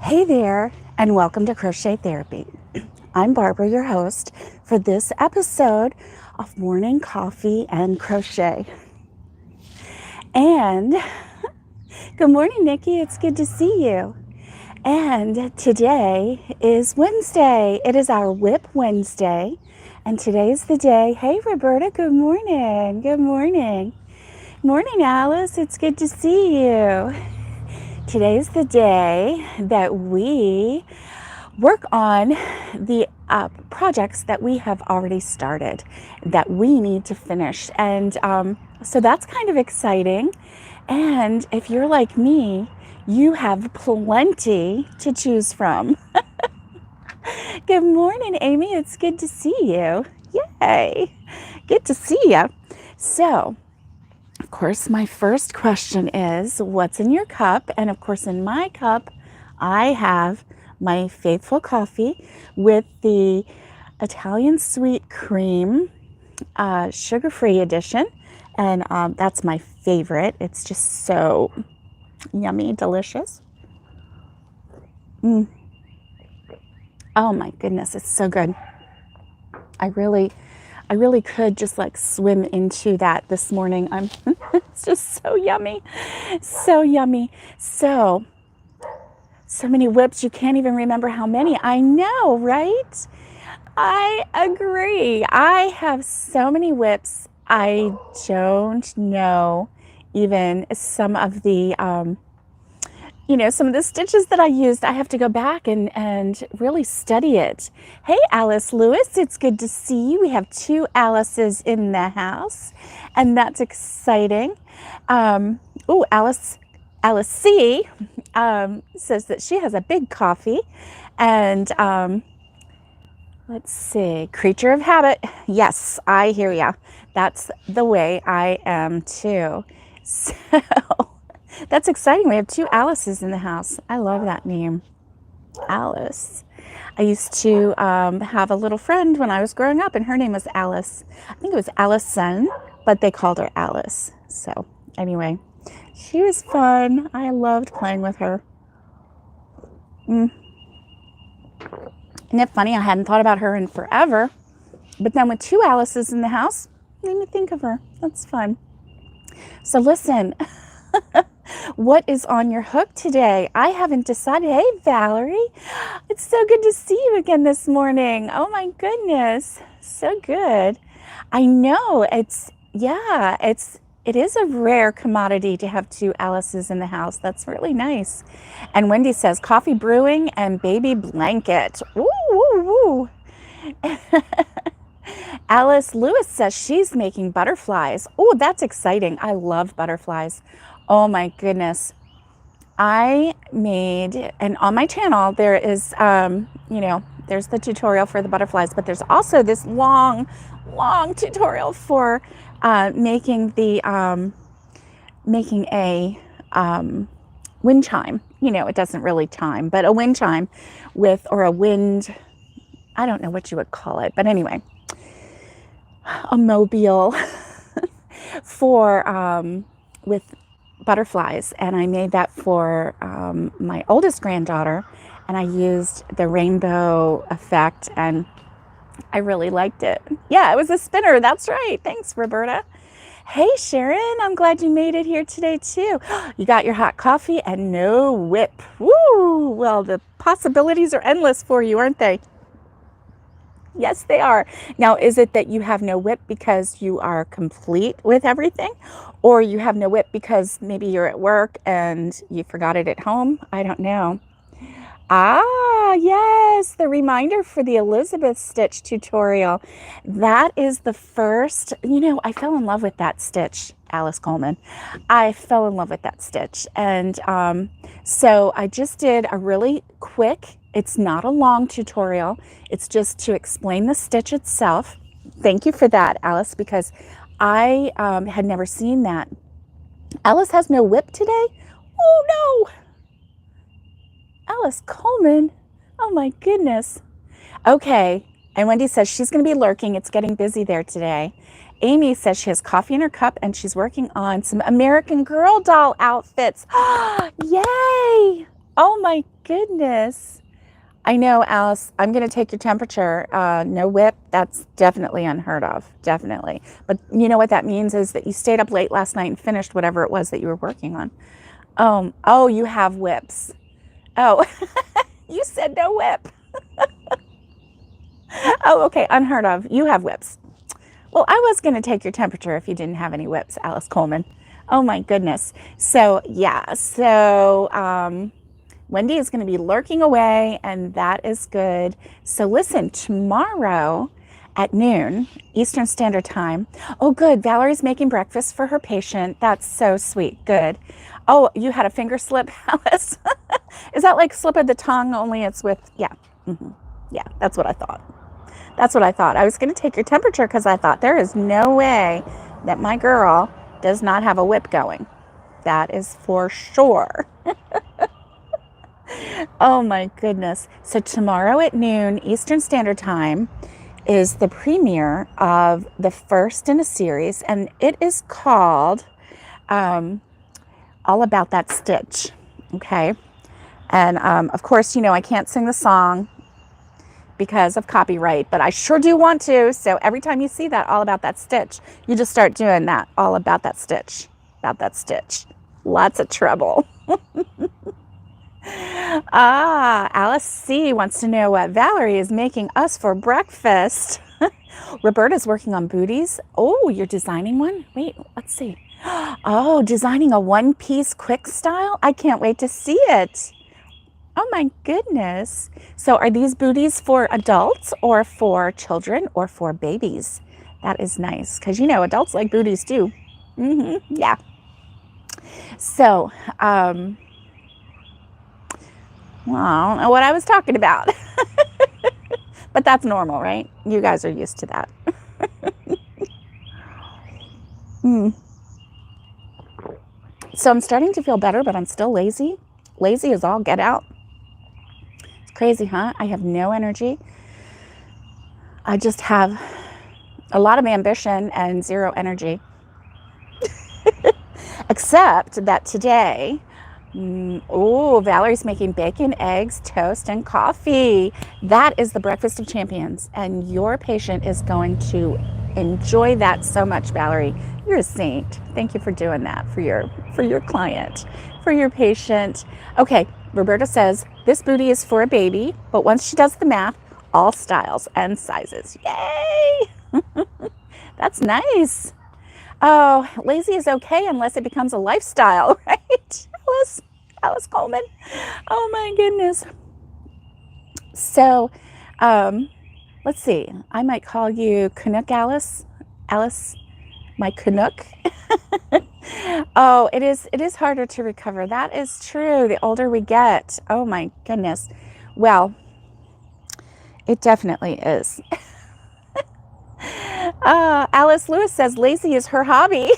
Hey there, and welcome to Crochet Therapy. I'm Barbara, your host for this episode of Morning Coffee and Crochet. And good morning, Nikki. It's good to see you. And today is Wednesday. It is our WIP Wednesday. And today's the day. Hey, Roberta. Good morning. Good morning. Morning, Alice. It's good to see you. Today's the day that we work on the projects that we have already started that we need to finish. And so that's kind of exciting. And if you're like me, you have plenty to choose from. Good morning, Amy. It's good to see you. Yay. Good to see you. So, of course, my first question is, what's in your cup? And of course, in my cup, I have my faithful coffee with the Italian sweet cream sugar-free edition. And that's my favorite. It's just so yummy, delicious. Oh my goodness, it's so good. I really could just like swim into that this morning. It's just so yummy, so yummy. So many whips, you can't even remember how many. I know, right? I agree. I have so many whips. I don't know even some of the, some of the stitches that I used. I have to go back and really study it. Hey, Alice Lewis, it's good to see you. We have two Alices in the house, and that's exciting. Alice C. Says that she has a big coffee, and let's see, creature of habit. Yes, I hear ya. That's the way I am too. So that's exciting. We have two Alices in the house. I love that name, Alice. I used to have a little friend when I was growing up, and her name was Alice. I think it was Allison, but they called her Alice. So anyway, she was fun. I loved playing with her. Isn't it funny? I hadn't thought about her in forever, but then with two Alices in the house, made me think of her. That's fun. So listen, what is on your hook today? I haven't decided. Hey, Valerie, it's so good to see you again this morning. Oh my goodness, so good. I know it is a rare commodity to have two Alices in the house. That's really nice. And Wendy says coffee brewing and baby blanket. Ooh, ooh, ooh. Alice Lewis says she's making butterflies. Oh, that's exciting. I love butterflies. Oh my goodness. I made, and on my channel, there is, there's the tutorial for the butterflies, but there's also this long tutorial for making a wind chime. It doesn't really chime, but a wind chime or a wind, I don't know what you would call it, but anyway, a mobile with butterflies. And I made that for my oldest granddaughter, and I used the rainbow effect, and I really liked it. Yeah, it was a spinner. That's right. Thanks, Roberta. Hey, Sharon, I'm glad you made it here today too. You got your hot coffee and no WIP. Woo! Well, the possibilities are endless for you, aren't they? Yes, they are. Now, is it that you have no WIP because you are complete with everything? Or you have no WIP because maybe you're at work and you forgot it at home? I don't know. Ah, yes, the reminder for the Elizabeth stitch tutorial. That is the first, I fell in love with that stitch, Alice Coleman. I fell in love with that stitch. And so I just did a really quick, it's not a long tutorial. It's just to explain the stitch itself. Thank you for that, Alice, because I had never seen that. Alice has no WIP today? Oh, no. Alice Coleman. Oh my goodness. Okay. And Wendy says she's going to be lurking. It's getting busy there today. Amy says she has coffee in her cup and she's working on some American Girl doll outfits. Yay! Oh my goodness. I know, Alice, I'm going to take your temperature. No WIP, that's definitely unheard of. Definitely. But you know what that means is that you stayed up late last night and finished whatever it was that you were working on. Oh, you have WIPs. Oh, you said no WIP. Oh, okay, unheard of. You have WIPs. Well, I was going to take your temperature if you didn't have any WIPs, Alice Coleman. Oh my goodness. So yeah, Wendy is going to be lurking away, and that is good. So listen, tomorrow at noon, Eastern Standard Time. Oh, good. Valerie's making breakfast for her patient. That's so sweet. Good. Oh, you had a finger slip, Alice. Is that like slip of the tongue, only it's with, yeah. Yeah, that's what I thought. That's what I thought. I was going to take your temperature because I thought there is no way that my girl does not have a WIP going. That is for sure. Oh my goodness. So tomorrow at noon Eastern Standard Time is the premiere of the first in a series, and it is called All About That Stitch. Okay. And of course, you know, I can't sing the song because of copyright, but I sure do want to. So every time you see that All About That Stitch, you just start doing that. All about that stitch. About that stitch. Lots of trouble. Alice C. wants to know what Valerie is making us for breakfast. Roberta's working on booties. Oh, you're designing one? Wait, let's see. Oh, designing a one-piece quick style? I can't wait to see it. Oh my goodness. So are these booties for adults or for children or for babies? That is nice because, you know, adults like booties too. Yeah. So, well, I don't know what I was talking about. But that's normal, right? You guys are used to that. So I'm starting to feel better, but I'm still lazy. Lazy as all get out. It's crazy, huh? I have no energy. I just have a lot of ambition and zero energy. Except that today, Valerie's making bacon, eggs, toast, and coffee. That is the breakfast of champions. And your patient is going to enjoy that so much, Valerie. You're a saint. Thank you for doing that for your client, for your patient. Okay, Roberta says, this booty is for a baby, but once she does the math, all styles and sizes. Yay! That's nice. Oh, lazy is okay unless it becomes a lifestyle, right? Alice Coleman. Oh my goodness. So, let's see. I might call you Canuck Alice. Alice, my Canuck. Oh, it is harder to recover. That is true. The older we get. Oh my goodness. Well, it definitely is. Alice Lewis says lazy is her hobby.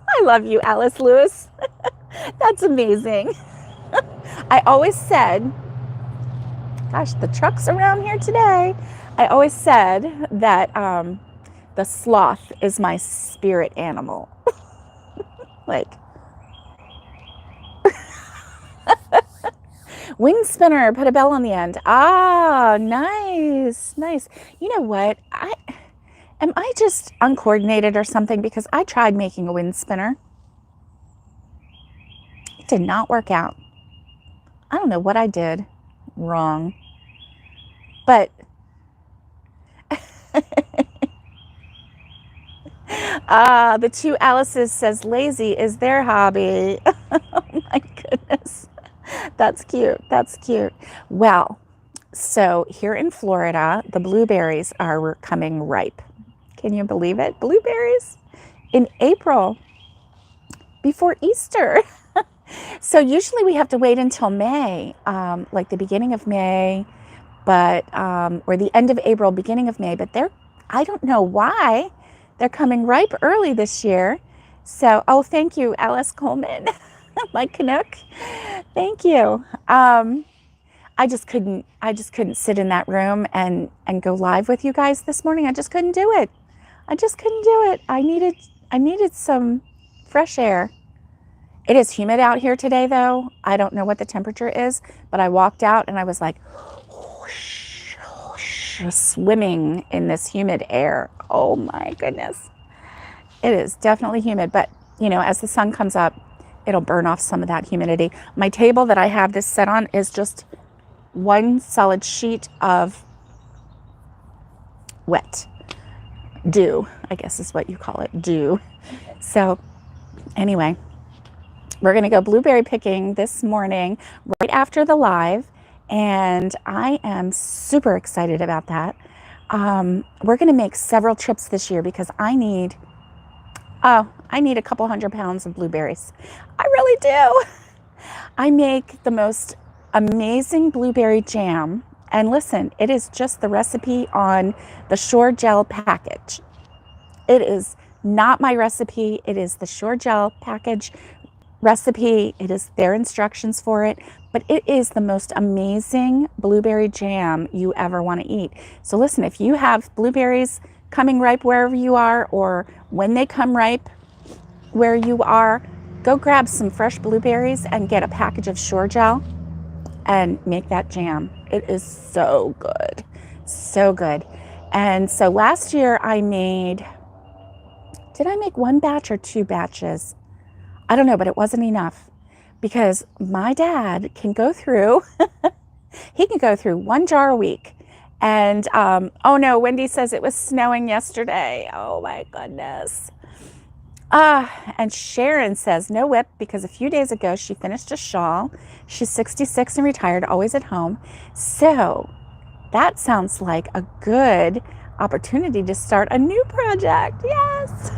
I love you, Alice Lewis. That's amazing. I always said, gosh, the truck's around here today. I always said that the sloth is my spirit animal. Like, wing spinner, put a bell on the end. Ah, nice, nice. You know what? Am I just uncoordinated or something? Because I tried making a wind spinner. It did not work out. I don't know what I did wrong. But the two Alice's says lazy is their hobby. Oh my goodness. That's cute. That's cute. Well, so here in Florida, the blueberries are coming ripe. Can you believe it? Blueberries in April, before Easter. So usually we have to wait until May, like the beginning of May, but or the end of April, beginning of May. But I don't know why they're coming ripe early this year. So, oh, thank you, Alice Coleman, my Canuck. Thank you. I just couldn't sit in that room and go live with you guys this morning. I just couldn't do it. I just couldn't do it. I needed some fresh air. It is humid out here today, though. I don't know what the temperature is, but I walked out and I was like, whoosh, whoosh, swimming in this humid air. Oh my goodness. It is definitely humid, but you know, as the sun comes up, it'll burn off some of that humidity. My table that I have this set on is just one solid sheet of wet dew, I guess is what you call it, dew. So anyway, we're going to go blueberry picking this morning right after the live, and I am super excited about that. We're going to make several trips this year because I need a couple 100 pounds of blueberries. I really do. I make the most amazing blueberry jam, and listen, it is just the recipe on the Shore Gel package. It is not my recipe. It is the Shore Gel package recipe. It is their instructions for it, but it is the most amazing blueberry jam you ever want to eat. So listen, if you have blueberries coming ripe wherever you are, or when they come ripe where you are, go grab some fresh blueberries and get a package of Shore Gel and make that jam. It is so good, so good. And so last year I made, did I make one batch or two batches? I don't know, but it wasn't enough because my dad can go through, he can go through one jar a week. And, oh no, Wendy says it was snowing yesterday. Oh my goodness. And Sharon says no WIP because a few days ago she finished a shawl. She's 66 and retired, always at home. So that sounds like a good opportunity to start a new project. Yes.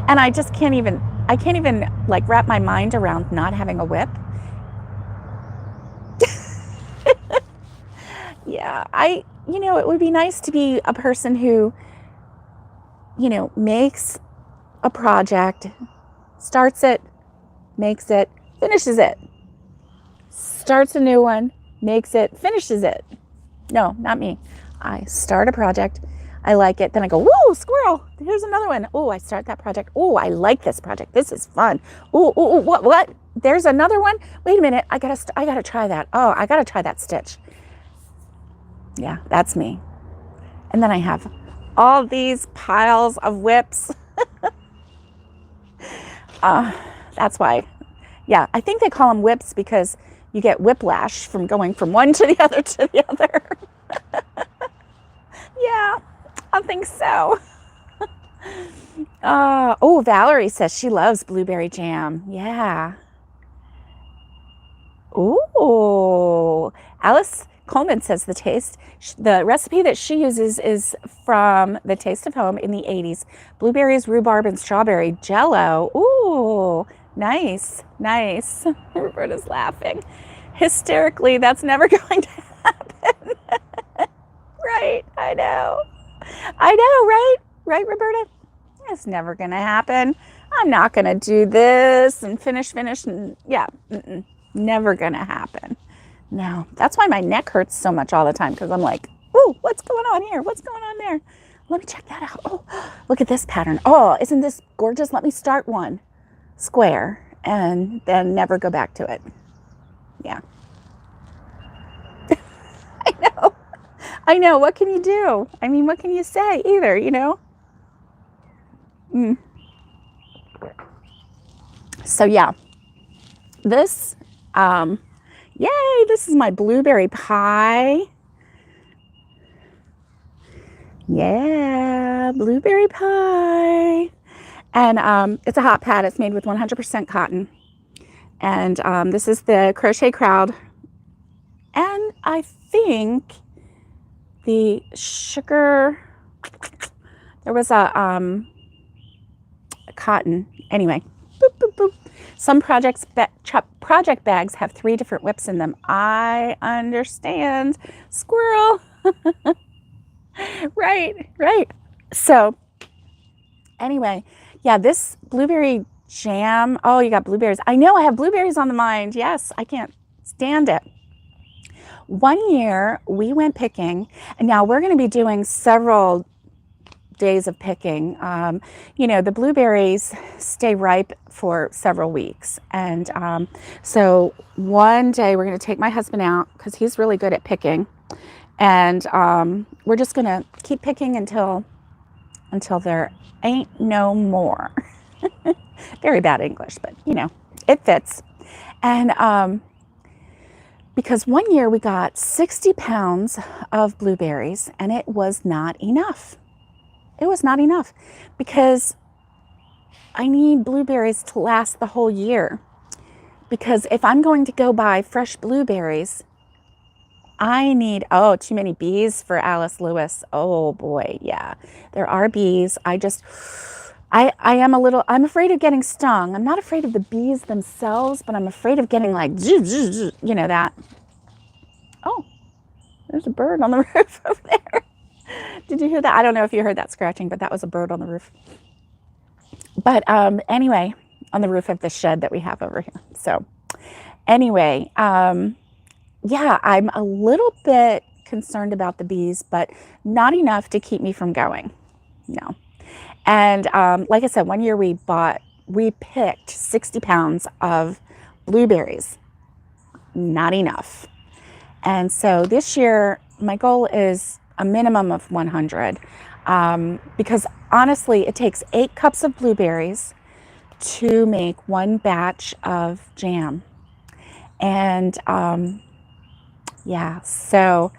And I just can't even like wrap my mind around not having a WIP. Yeah, it would be nice to be a person who, makes a project, starts it, makes it, finishes it, starts a new one, makes it, finishes it. No, not me. I start a project, I like it, then I go, woo, squirrel, here's another one. Oh, I start that project. Oh, I like this project. This is fun. Oh, what? There's another one. Wait a minute. I gotta try that. Oh, I gotta try that stitch. Yeah, that's me. And then I have all these piles of WIPs. That's why. Yeah, I think they call them WIPs because you get whiplash from going from one to the other to the other. Yeah, I think so. Oh, Valerie says she loves blueberry jam. Yeah. Ooh, Alice Coleman says the recipe that she uses is from The Taste of Home in the 80s. Blueberries, rhubarb, and strawberry jello. Ooh, nice, nice. Roberta's laughing. Hysterically, that's never going to happen. Right, I know, right? Right, Roberta? It's never going to happen. I'm not going to do this and finish, and yeah, never going to happen. No, that's why my neck hurts so much all the time because I'm like, ooh, what's going on here? What's going on there? Let me check that out. Oh, look at this pattern. Oh, isn't this gorgeous? Let me start one square and then never go back to it. Yeah. I know. What can you do? I mean, what can you say either, So yeah, this, yay, this is my blueberry pie. Yeah, blueberry pie. And it's a hot pad. It's made with 100% cotton. And this is the Crochet Crowd. And I think the sugar, there was a cotton. Anyway, boop, boop, boop. Some project bags have 3 different WIPs in them. I understand. Squirrel. Right. So anyway, yeah, this blueberry jam. Oh, you got blueberries. I know I have blueberries on the mind. Yes, I can't stand it. One year we went picking, and now we're going to be doing several days of picking. You know, the blueberries stay ripe for several weeks. And so one day we're going to take my husband out because he's really good at picking. And we're just going to keep picking until there ain't no more. Very bad English, but you know, it fits. And because one year we got 60 pounds of blueberries and it was not enough. It was not enough because I need blueberries to last the whole year. Because if I'm going to go buy fresh blueberries, I need, oh, too many bees for Alice Lewis. Oh boy, yeah, there are bees. I am I'm afraid of getting stung. I'm not afraid of the bees themselves, but I'm afraid of getting like, you know, that. Oh, there's a bird on the roof over there. Did you hear that? I don't know if you heard that scratching, but that was a bird on the roof. But anyway, on the roof of the shed that we have over here. So anyway, yeah, I'm a little bit concerned about the bees, but not enough to keep me from going. No. And like I said, one year we picked 60 pounds of blueberries. Not enough. And so this year, my goal is a minimum of 100. Because honestly, it takes 8 cups of blueberries to make one batch of jam. And yeah, so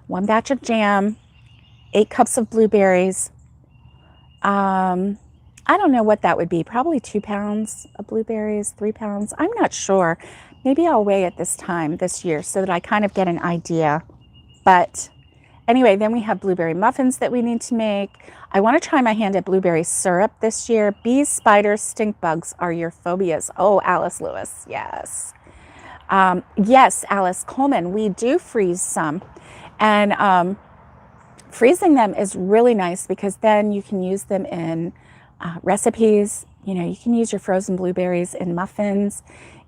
one batch of jam, 8 cups of blueberries. I don't know what that would be. Probably 2 pounds of blueberries, 3 pounds. I'm not sure. Maybe I'll weigh it this year so that I kind of get an idea. But anyway, then we have blueberry muffins that we need to make. I want to try my hand at blueberry syrup this year. Bees, spiders, stink bugs are your phobias. Oh, Alice Lewis, yes. Yes, Alice Coleman, we do freeze some. And freezing them is really nice because then you can use them in recipes. You know, you can use your frozen blueberries in muffins,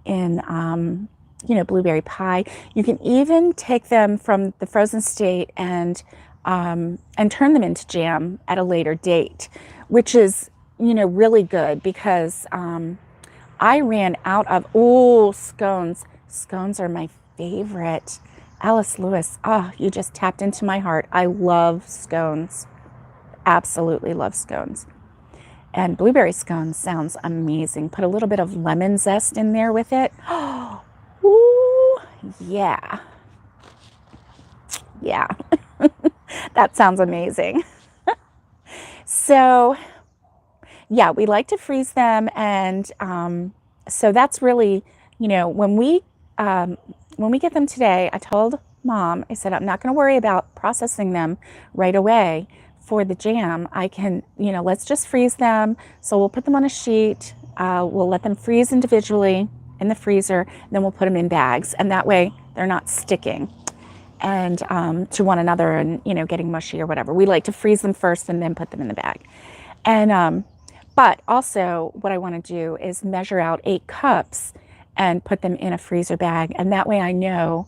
in, you know, blueberry pie. You can even take them from the frozen state and turn them into jam at a later date, which is, you know, really good because I ran out of, scones. Scones are my favorite. Alice Lewis, oh, you just tapped into my heart. I love scones. Absolutely love scones. And blueberry scones sounds amazing. Put a little bit of lemon zest in there with it. Oh, ooh, yeah. Yeah, that sounds amazing. So, yeah, we like to freeze them. And so that's really, you know, when we get them today, I told Mom, I said, I'm not going to worry about processing them right away for the jam. I can, you know, let's just freeze them. So we'll put them on a sheet. We'll let them freeze individually in the freezer. Then we'll put them in bags. And that way they're not sticking and to one another and, you know, getting mushy or whatever. We like to freeze them first and then put them in the bag. And, but also what I want to do is measure out 8 cups and put them in a freezer bag. And that way I know,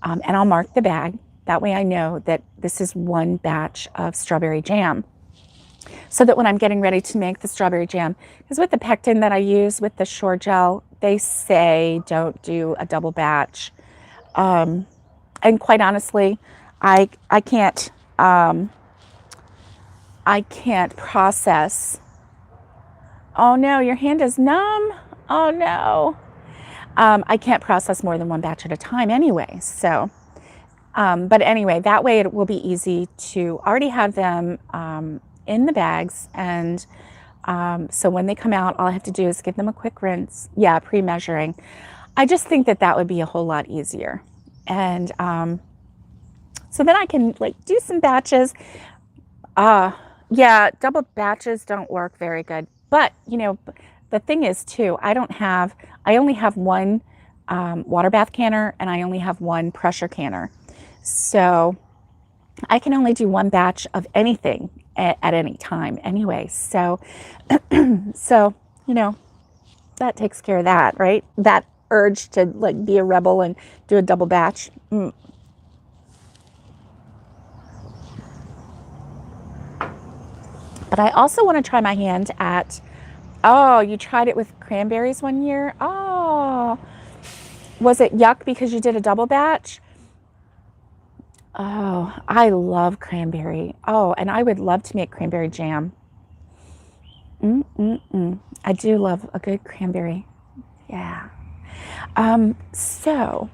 and I'll mark the bag. That way I know that this is one batch of strawberry jam. So that when I'm getting ready to make the strawberry jam, because with the pectin that I use with the Shore Gel, they say don't do a double batch. And quite honestly, I can't process. Oh no, your hand is numb. Oh no. I can't process more than one batch at a time anyway. So, but anyway, that way it will be easy to already have them in the bags. And so when they come out, all I have to do is give them a quick rinse. Yeah, pre-measuring. I just think that that would be a whole lot easier. And so then I can like do some batches. Yeah, double batches don't work very good. But, you know, the thing is too, I only have one water bath canner and I only have one pressure canner. So I can only do one batch of anything at any time anyway. So, so, you know, that takes care of that, right? That urge to like be a rebel and do a double batch. But But I also want to try my hand at, oh, you tried it with cranberries one year? Oh, was it yuck because you did a double batch? Oh, I love cranberry. Oh, and I would love to make cranberry jam. I do love a good cranberry. Yeah. So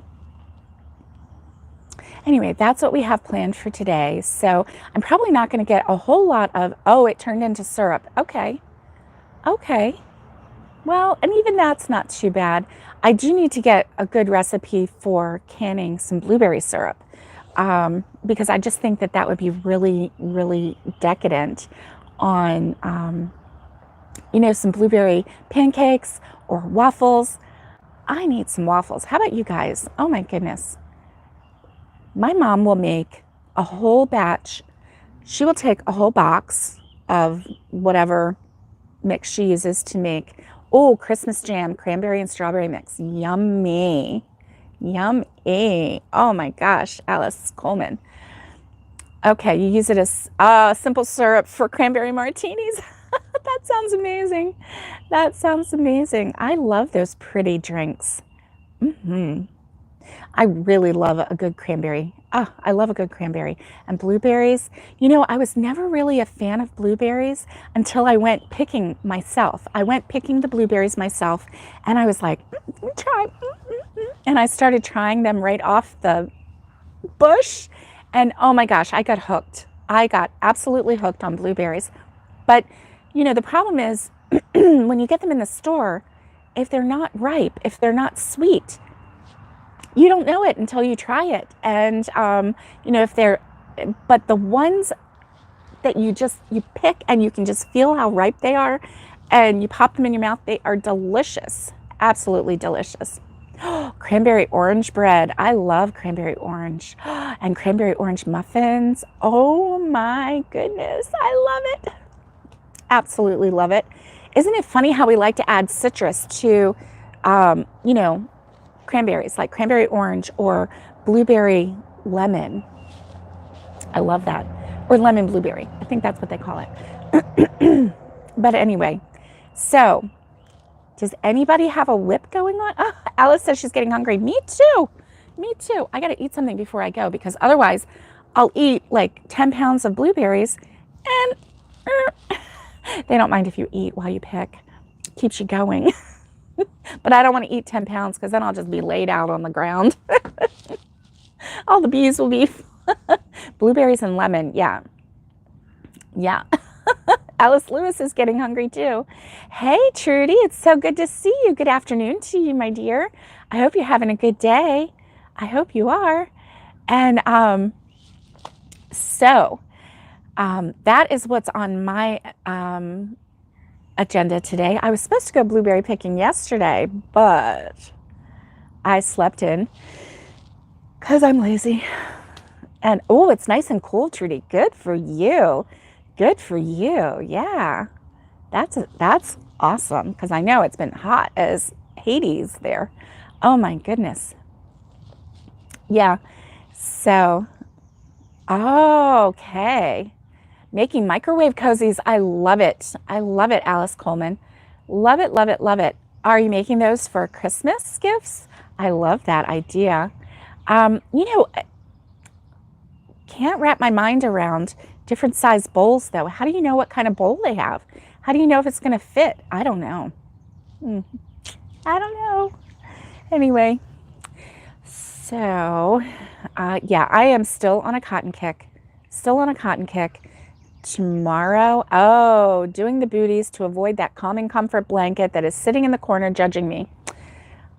anyway, that's what we have planned for today. So I'm probably not going to get a whole lot of, oh, it turned into syrup. Okay. Okay. Well, and even that's not too bad. I do need to get a good recipe for canning some blueberry syrup, because I just think that that would be really, really decadent on, some blueberry pancakes or waffles. I need some waffles. How about you guys? Oh my goodness. My mom will make a whole batch. She will take a whole box of whatever mix she uses to make, oh, Christmas jam, cranberry and strawberry mix. Yummy. Yummy. Oh my gosh, Alice Coleman. Okay, you use it as simple syrup for cranberry martinis. That sounds amazing. That sounds amazing. I love those pretty drinks. I really love a good cranberry. I love a good cranberry. And blueberries, I was never really a fan of blueberries until I went picking myself. I went picking the blueberries myself, and I was like, try. And I started trying them right off the bush. And oh my gosh, I got hooked. I got absolutely hooked on blueberries. But, the problem is when you get them in the store, if they're not ripe, if they're not sweet, you don't know it until you try it. And, but the ones that you pick and you can just feel how ripe they are and you pop them in your mouth, they are delicious. Absolutely delicious. Cranberry orange bread. I love cranberry orange. And cranberry orange muffins. Oh my goodness. I love it. Absolutely love it. Isn't it funny how we like to add citrus to, cranberries, like cranberry orange or blueberry lemon. I love that. Or lemon blueberry. I think that's what they call it. But anyway, so does anybody have a WIP going on? Oh, Alice says she's getting hungry. Me too. Me too. I got to eat something before I go, because otherwise I'll eat like 10 pounds of blueberries and they don't mind if you eat while you pick. Keeps you going. But I don't want to eat 10 pounds because then I'll just be laid out on the ground. All the bees will be blueberries and lemon. Yeah. Yeah. Alice Lewis is getting hungry too. Hey, Trudy, it's so good to see you. Good afternoon to you, my dear. I hope you're having a good day. I hope you are. And that is what's on my agenda today. I was supposed to go blueberry picking yesterday, but I slept in because I'm lazy. And oh, it's nice and cool, Trudy. Good for you. Good for you. Yeah. That's awesome, because I know it's been hot as Hades there. Oh my goodness. Yeah. So, okay. Making microwave cozies. I love it. I love it, Alice Coleman. Love it, love it, love it. Are you making those for Christmas gifts? I love that idea. Can't wrap my mind around different size bowls though. How do you know what kind of bowl they have? How do you know if it's going to fit? I don't know. I don't know. Anyway, so yeah, I am still on a cotton kick. Still on a cotton kick. Tomorrow, doing the booties to avoid that calming comfort blanket that is sitting in the corner judging me.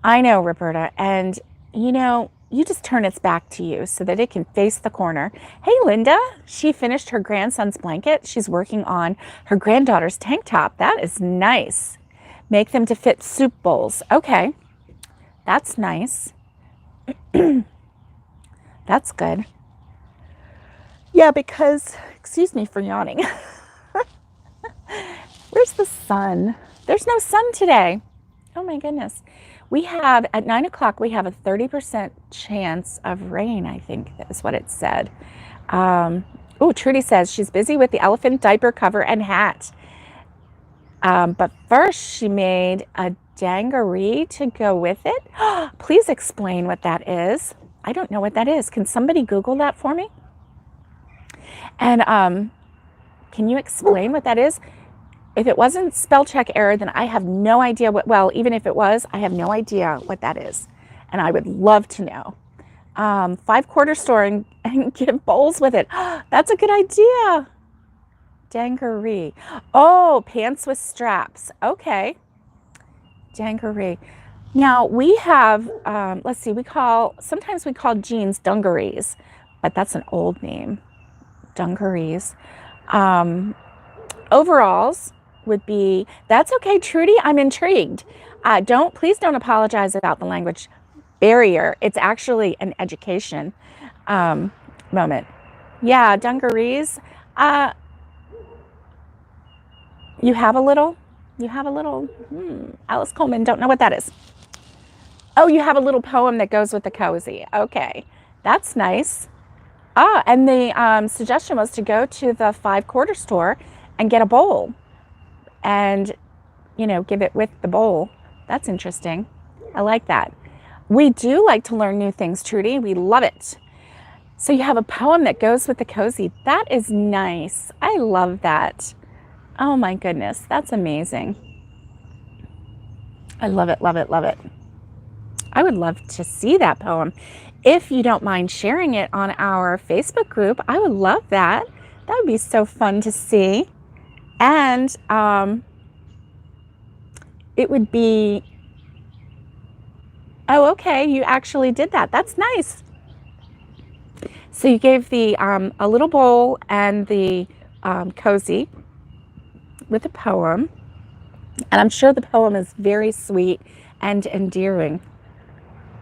I know, Roberta. And, you just turn its back to you so that it can face the corner. Hey, Linda, she finished her grandson's blanket. She's working on her granddaughter's tank top. That is nice. Make them to fit soup bowls. Okay, that's nice. That's good. Yeah, because, excuse me for yawning. Where's the sun? There's no sun today. Oh my goodness. We have, at 9 o'clock, we have a 30% chance of rain, I think is what it said. Oh, Trudy says she's busy with the elephant diaper cover and hat. But first she made a dangaree to go with it. Please explain what that is. I don't know what that is. Can somebody Google that for me? And can you explain what that is? If it wasn't spell check error, then I have no idea what, well, even if it was, I have no idea what that is. And I would love to know. 5-quarter store and give bowls with it. That's a good idea. Dangaree. Oh, pants with straps. Okay. Dangaree. Now we have, let's see, sometimes we call jeans dungarees, but that's an old name. Dungarees. Overalls would be, that's okay, Trudy, I'm intrigued. Please don't apologize about the language barrier. It's actually an education moment. Yeah, dungarees. You have a little, Alice Coleman, don't know what that is. Oh, you have a little poem that goes with the cozy. Okay, that's nice. And the suggestion was to go to the 5-quarter store and get a bowl and, give it with the bowl. That's interesting. I like that. We do like to learn new things, Trudy. We love it. So you have a poem that goes with the cozy. That is nice. I love that. Oh my goodness, that's amazing. I love it, love it, love it. I would love to see that poem. If you don't mind sharing it on our Facebook group, I would love that. That would be so fun to see. And it would be, oh, okay, you actually did that. That's nice. So you gave the a little bowl and the cozy with a poem. And I'm sure the poem is very sweet and endearing.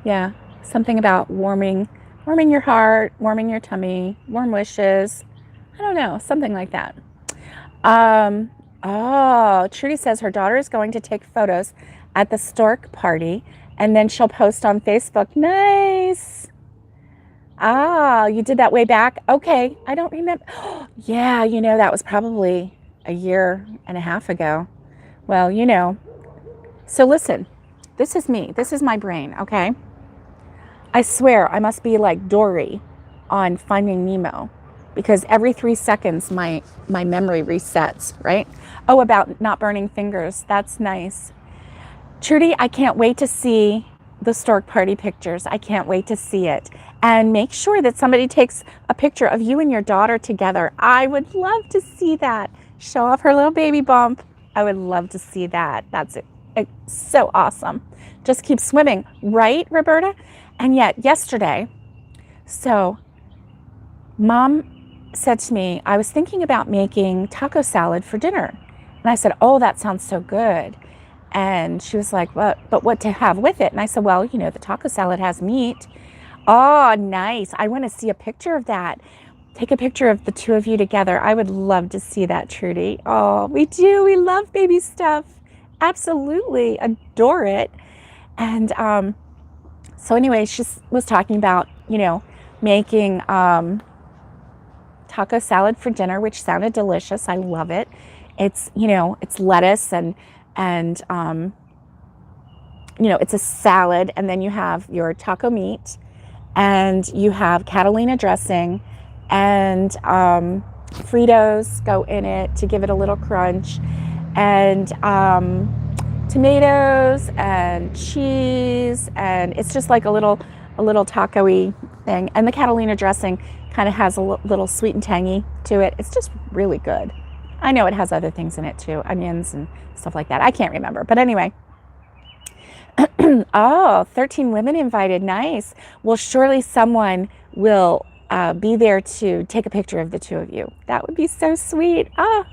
Yeah, something about warming your heart, warming your tummy, warm wishes. I don't know, something like that. Oh, Trudy says her daughter is going to take photos at the stork party and then she'll post on Facebook. Nice. Ah, you did that way back? Okay, I don't remember. Yeah, that was probably a year and a half ago. Well, So listen, this is me. This is my brain, okay? I swear I must be like Dory on Finding Nemo because every 3 seconds my memory resets, right? Oh, about not burning fingers. That's nice. Trudy, I can't wait to see the stork party pictures. I can't wait to see it. And make sure that somebody takes a picture of you and your daughter together. I would love to see that. Show off her little baby bump. I would love to see that. That's so awesome. Just keep swimming, right, Roberta? And yet yesterday, so Mom said to me, I was thinking about making taco salad for dinner. And I said, oh, that sounds so good. And she was like, but what to have with it? And I said, well, the taco salad has meat. Oh, nice. I want to see a picture of that. Take a picture of the two of you together. I would love to see that, Trudy. Oh, we do. We love baby stuff. Absolutely adore it. And so anyway, she was talking about, making taco salad for dinner, which sounded delicious. I love it. It's, it's lettuce and it's a salad. And then you have your taco meat and you have Catalina dressing and Fritos go in it to give it a little crunch and tomatoes and cheese. And it's just like a little taco-y thing. And the Catalina dressing kind of has a little sweet and tangy to it. It's just really good. I know it has other things in it too, onions and stuff like that. I can't remember, but anyway. Oh, 13 women invited. Nice. Well, surely someone will be there to take a picture of the two of you. That would be so sweet. Ah,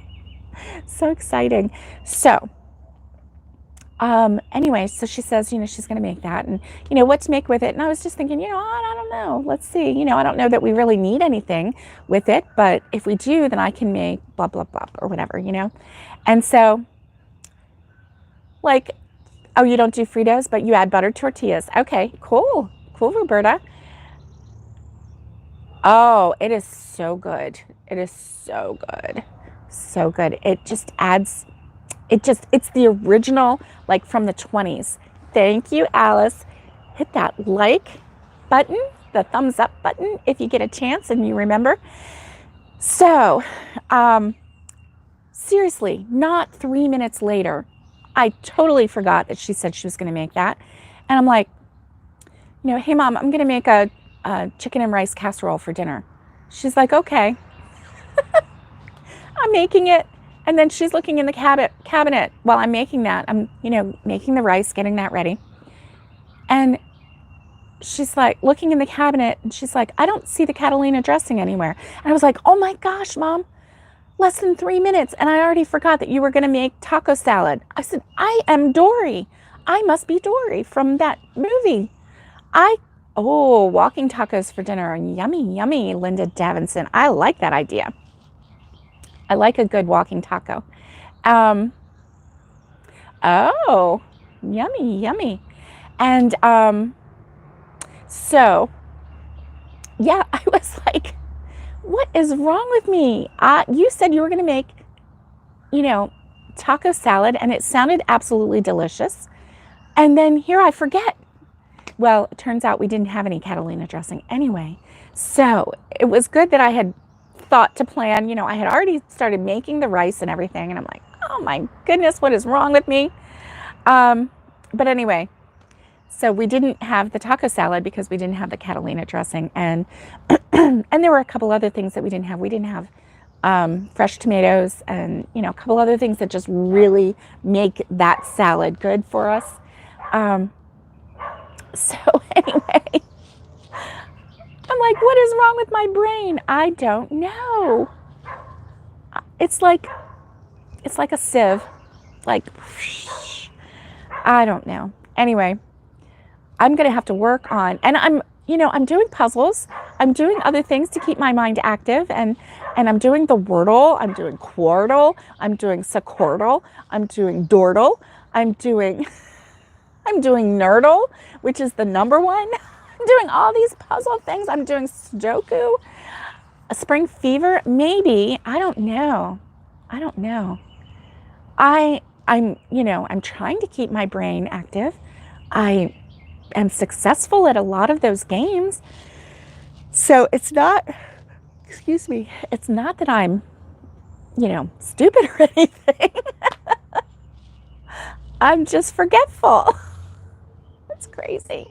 so exciting. So anyway, so she says, she's going to make that and, what to make with it. And I was just thinking, I don't know. Let's see. I don't know that we really need anything with it, but if we do, then I can make blah, blah, blah, or whatever, And so, like, oh, you don't do Fritos, but you add buttered tortillas. Okay, cool. Cool, Roberta. Oh, it is so good. It is so good. So good. It just adds, it's the original, like from the 20s. Thank you, Alice. Hit that like button, the thumbs up button, if you get a chance and you remember. So, seriously, not 3 minutes later, I totally forgot that she said she was going to make that. And I'm like, hey, Mom, I'm going to make a chicken and rice casserole for dinner. She's like, okay. I'm making it. And then she's looking in the cabinet while I'm making that. I'm, making the rice, getting that ready. And she's like looking in the cabinet and she's like, I don't see the Catalina dressing anywhere. And I was like, oh my gosh, Mom, less than 3 minutes. And I already forgot that you were going to make taco salad. I said, I am Dory. I must be Dory from that movie. Walking tacos for dinner. Yummy, yummy, Linda Davinson. I like that idea. I like a good walking taco. Yummy, yummy. And so, yeah, I was like, what is wrong with me? You said you were going to make, taco salad, and it sounded absolutely delicious. And then here I forget. Well, it turns out we didn't have any Catalina dressing anyway. So it was good that I had thought to plan. I had already started making the rice and everything. And I'm like, oh my goodness, what is wrong with me? But anyway, so we didn't have the taco salad because we didn't have the Catalina dressing. And and there were a couple other things that we didn't have. We didn't have fresh tomatoes and, a couple other things that just really make that salad good for us. So anyway, I'm like, what is wrong with my brain? I don't know. It's like a sieve. Like, I don't know. Anyway, I'm going to have to work on, and I'm doing puzzles. I'm doing other things to keep my mind active, and I'm doing the Wordle. I'm doing Quordle. I'm doing Sequordle. I'm doing Dordle. I'm doing Nerdle, which is the number one. I'm doing all these puzzle things. I'm doing Sudoku, a spring fever, maybe. I don't know. I'm trying to keep my brain active. I am successful at a lot of those games. So it's not that I'm, stupid or anything. I'm just forgetful. It's crazy.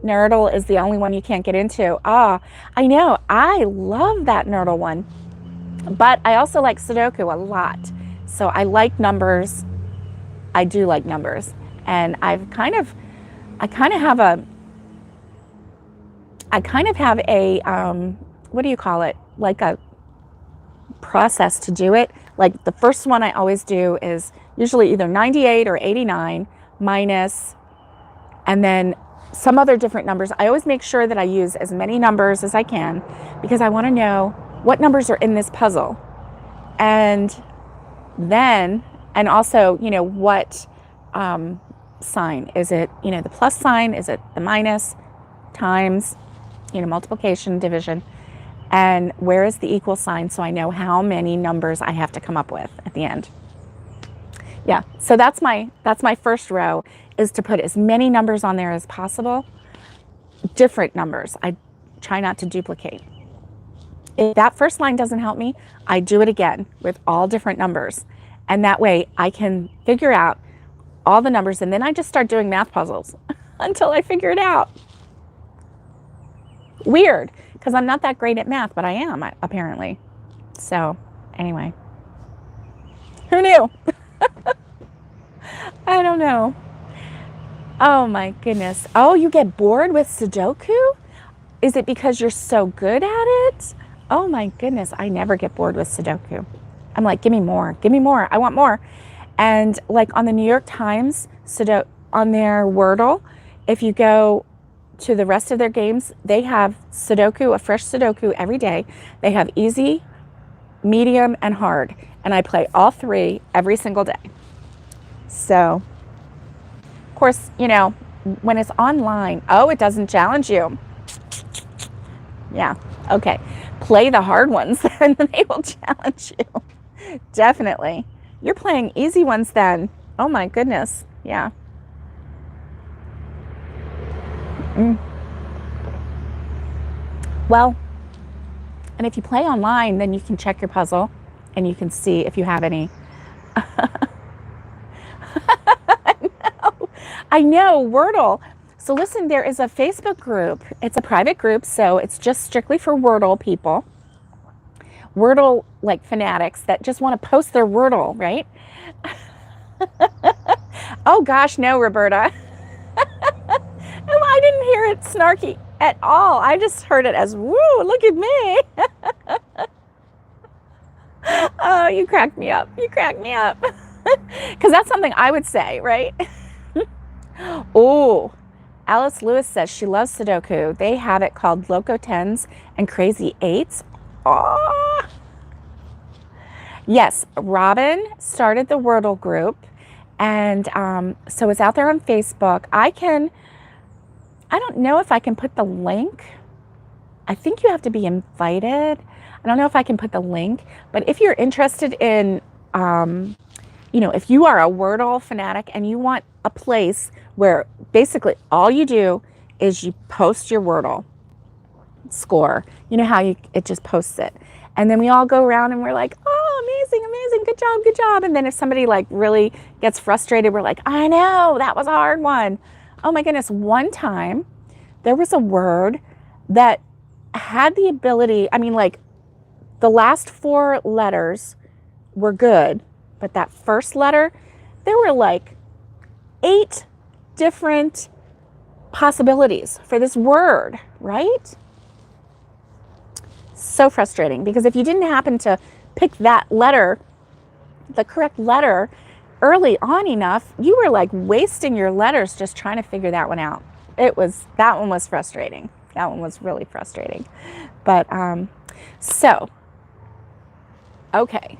Nerdle is the only one you can't get into. I know. I love that Nerdle one. But I also like Sudoku a lot. So I like numbers. I do like numbers. And I kind of have a what do you call it? Like a process to do it. Like the first one I always do is usually either 98 or 89 minus, and then some other different numbers. I always make sure that I use as many numbers as I can because I want to know what numbers are in this puzzle. And then, and also, what sign? Is it, the plus sign? Is it the minus, times, multiplication, division? And where is the equal sign so I know how many numbers I have to come up with at the end? Yeah, so that's my first row, is to put as many numbers on there as possible. Different numbers. I try not to duplicate. If that first line doesn't help me, I do it again with all different numbers. And that way I can figure out all the numbers, and then I just start doing math puzzles until I figure it out. Weird, because I'm not that great at math, but I am, apparently. So, anyway. Who knew? I don't know. Oh, my goodness. Oh, you get bored with Sudoku? Is it because you're so good at it? Oh, my goodness. I never get bored with Sudoku. I'm like, give me more. Give me more. I want more. And like on the New York Times, on their Wordle, if you go to the rest of their games, they have Sudoku, a fresh Sudoku every day. They have easy, medium, and hard. And I play all three every single day. So, of course, when it's online, it doesn't challenge you. Yeah. Okay. Play the hard ones and they will challenge you. Definitely. You're playing easy ones then. Oh my goodness. Yeah. Mm. Well, and if you play online, then you can check your puzzle and you can see if you have any. I know, Wordle. So listen, there is a Facebook group. It's a private group, so it's just strictly for Wordle people. Wordle like fanatics that just want to post their Wordle, right? Oh gosh, no, Roberta. No, I didn't hear it snarky at all. I just heard it as, woo, look at me. Oh, you cracked me up. You cracked me up. Because that's something I would say, right? Oh, Alice Lewis says she loves Sudoku. They have it called Loco 10s and Crazy 8s. Oh. Yes, Robin started the Wordle group. And so it's out there on Facebook. I don't know if I can put the link. I think you have to be invited. I don't know if I can put the link. But if you're interested in, if you are a Wordle fanatic and you want a place where basically all you do is you post your Wordle score. You know how it just posts it. And then we all go around and we're like, oh, amazing, amazing, good job, good job. And then if somebody like really gets frustrated, we're like, I know, that was a hard one. Oh my goodness, one time there was a word that had the ability, like the last 4 letters were good, but that first letter, there were like 8 different possibilities for this word, right? So frustrating, because if you didn't happen to pick that letter, the correct letter, early on enough, you were like wasting your letters just trying to figure that one out. That one was frustrating. That one was really frustrating. But, okay,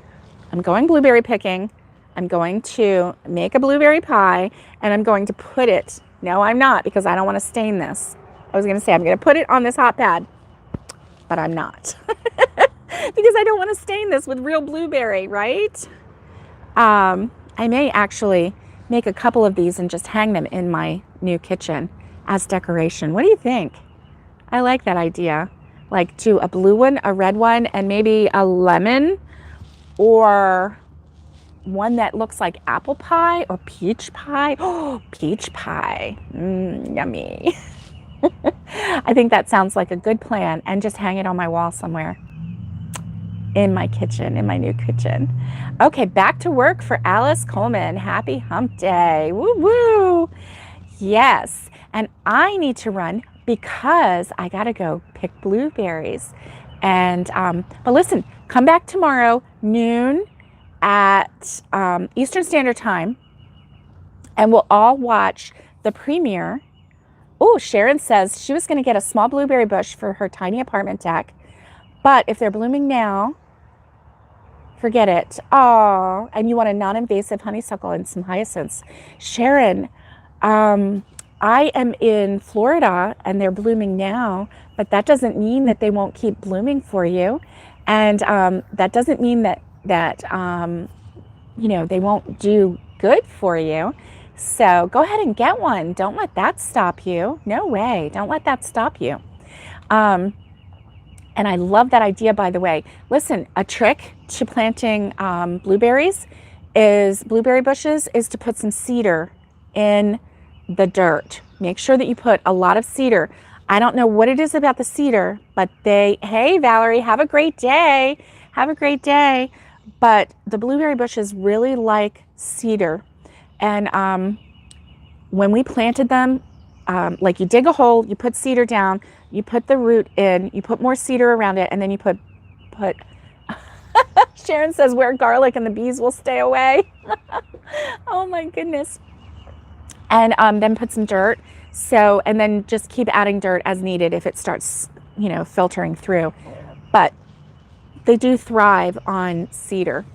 I'm going blueberry picking. I'm going to make a blueberry pie and I'm going to put it, no, I'm not, because I don't want to stain this. I was going to say I'm going to put it on this hot pad, but I'm not because I don't want to stain this with real blueberry, right? I may actually make a couple of these and just hang them in my new kitchen as decoration. What do you think? I like that idea. Like do a blue one, a red one, and maybe a lemon, or one that looks like apple pie or peach pie. Oh, peach pie. Yummy. I think that sounds like a good plan, and just hang it on my wall somewhere in my kitchen, in my new kitchen. Okay, back to work for Alice Coleman. Happy hump day. Woo woo. Yes, and I need to run because I gotta go pick blueberries. And but listen, come back tomorrow noon at Eastern Standard Time, and we'll all watch the premiere. Oh, Sharon says she was going to get a small blueberry bush for her tiny apartment deck, but if they're blooming now, forget it. Oh, and you want a non-invasive honeysuckle and some hyacinths. Sharon, I am in Florida and they're blooming now, but that doesn't mean that they won't keep blooming for you. And that doesn't mean that they won't do good for you. So go ahead and get one. Don't let that stop you. No way. Don't let that stop you. And I love that idea, by the way. Listen, a trick to planting blueberry bushes is to put some cedar in the dirt. Make sure that you put a lot of cedar. I don't know what it is about the cedar, but hey, Valerie, have a great day. Have a great day. But the blueberry bushes really like cedar. And when we planted them, like you dig a hole, you put cedar down, you put the root in, you put more cedar around it, and then you put Sharon says wear garlic and the bees will stay away. Oh my goodness. And then put some dirt. So, and then just keep adding dirt as needed if it starts, filtering through. But they do thrive on cedar.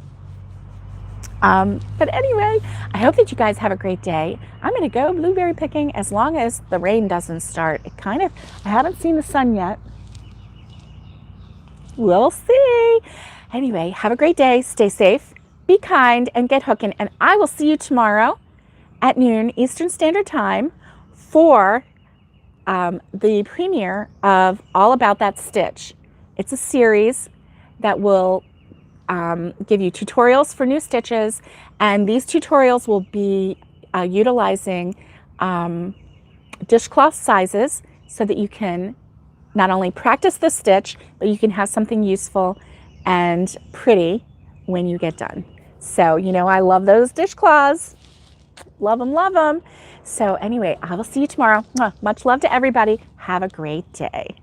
But anyway, I hope that you guys have a great day. I'm going to go blueberry picking as long as the rain doesn't start. I haven't seen the sun yet. We'll see. Anyway, have a great day. Stay safe, be kind, and get hooking. And I will see you tomorrow at noon Eastern Standard Time for the premiere of All About That Stitch. It's a series that will give you tutorials for new stitches, and these tutorials will be utilizing dishcloth sizes so that you can not only practice the stitch, but you can have something useful and pretty when you get done. So, you know, I love those dishcloths. Love them, love them. So anyway, I will see you tomorrow. Much love to everybody. Have a great day.